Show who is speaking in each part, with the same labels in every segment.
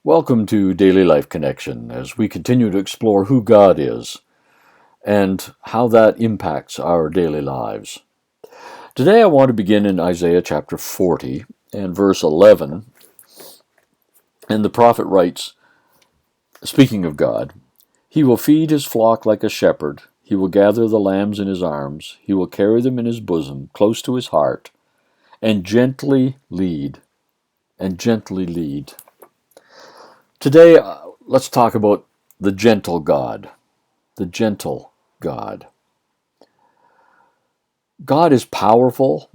Speaker 1: Welcome to Daily Life Connection as we continue to explore who God is and how that impacts our daily lives. Today I want to begin in Isaiah chapter 40 and verse 11. And the prophet writes, speaking of God, "He will feed his flock like a shepherd. He will gather the lambs in his arms. He will carry them in his bosom, close to his heart, and gently lead, and gently lead." Today, let's talk about the gentle God. The gentle God. God is powerful,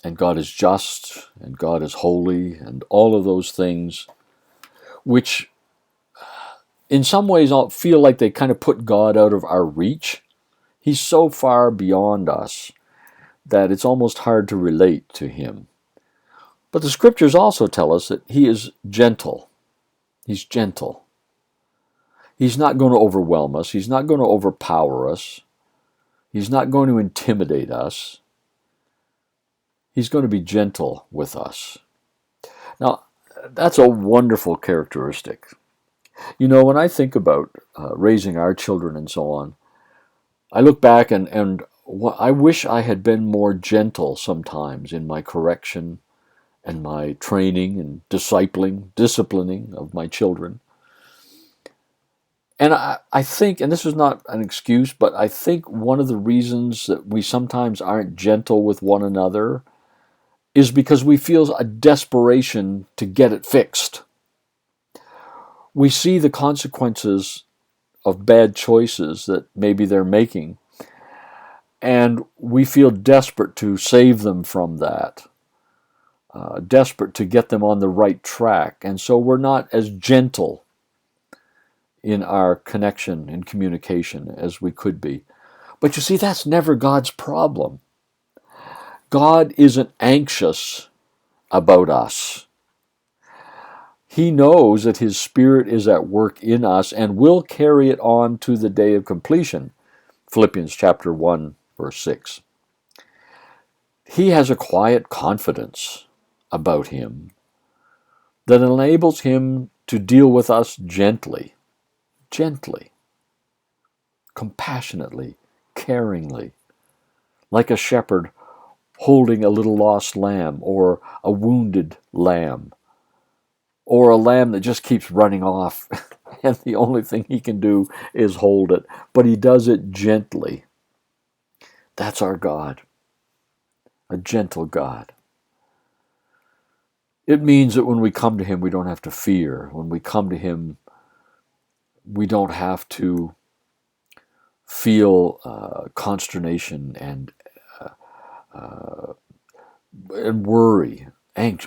Speaker 1: and God is just, and God is holy, and all of those things, which in some ways feel like they kind of put God out of our reach. He's so far beyond us that it's almost hard to relate to him. But the scriptures also tell us that he is gentle. He's gentle. He's not going to overwhelm us. He's not going to overpower us. He's not going to intimidate us. He's going to be gentle with us. Now, that's a wonderful characteristic. You know, when I think about raising our children and so on, I look back and I wish I had been more gentle sometimes in my correction and my training and disciplining of my children. And I think, and this is not an excuse, but I think one of the reasons that we sometimes aren't gentle with one another is because we feel a desperation to get it fixed. We see the consequences of bad choices that maybe they're making, and we feel desperate to save them from that, desperate to get them on the right track, and so we're not as gentle in our connection and communication as we could be. But you see, that's never God's problem. God isn't anxious about us. He knows that his Spirit is at work in us and will carry it on to the day of completion. Philippians chapter 1, verse 6. He has a quiet confidence about him that enables him to deal with us gently, compassionately, caringly, like a shepherd holding a little lost lamb or a wounded lamb or a lamb that just keeps running off and the only thing he can do is hold it, but he does it gently. That's our God, a gentle God. It means that when we come to him, we don't have to fear. When we come to him, we don't have to feel consternation and worry.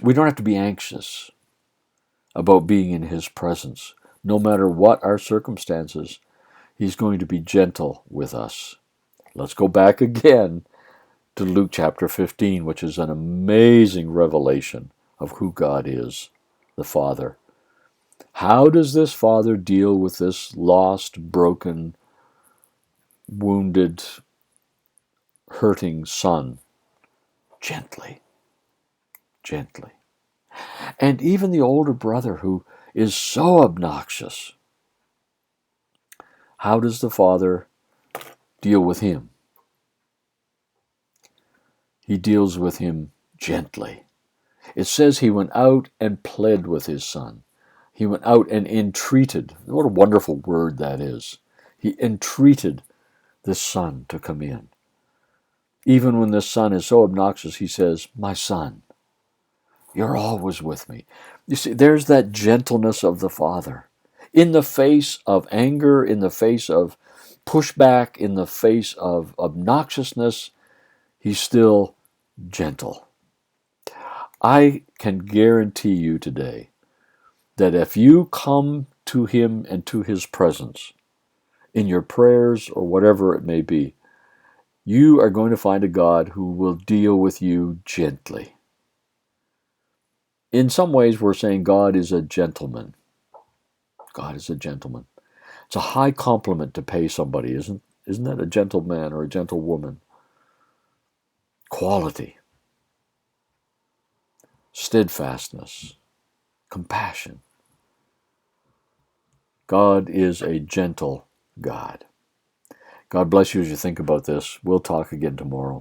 Speaker 1: We don't have to be anxious about being in his presence. No matter what our circumstances, he's going to be gentle with us. Let's go back again to Luke chapter 15, which is an amazing revelation of who God is, the Father. How does this Father deal with this lost, broken, wounded, hurting son? Gently. And even the older brother who is so obnoxious, how does the Father deal with him? He deals with him gently. It says he went out and pled with his son. He went out and entreated. What a wonderful word that is. He entreated this son to come in. Even when this son is so obnoxious, he says, "My son, you're always with me." You see, there's that gentleness of the Father. In the face of anger, in the face of pushback, in the face of obnoxiousness, he's still gentle. I can guarantee you today that if you come to him and to his presence in your prayers or whatever it may be, you are going to find a God who will deal with you gently. In some ways, we're saying God is a gentleman. God is a gentleman. It's a high compliment to pay somebody, isn't that a gentleman or a gentlewoman? Quality, steadfastness, compassion, God is a gentle God. God bless you as you think about this. We'll talk again tomorrow.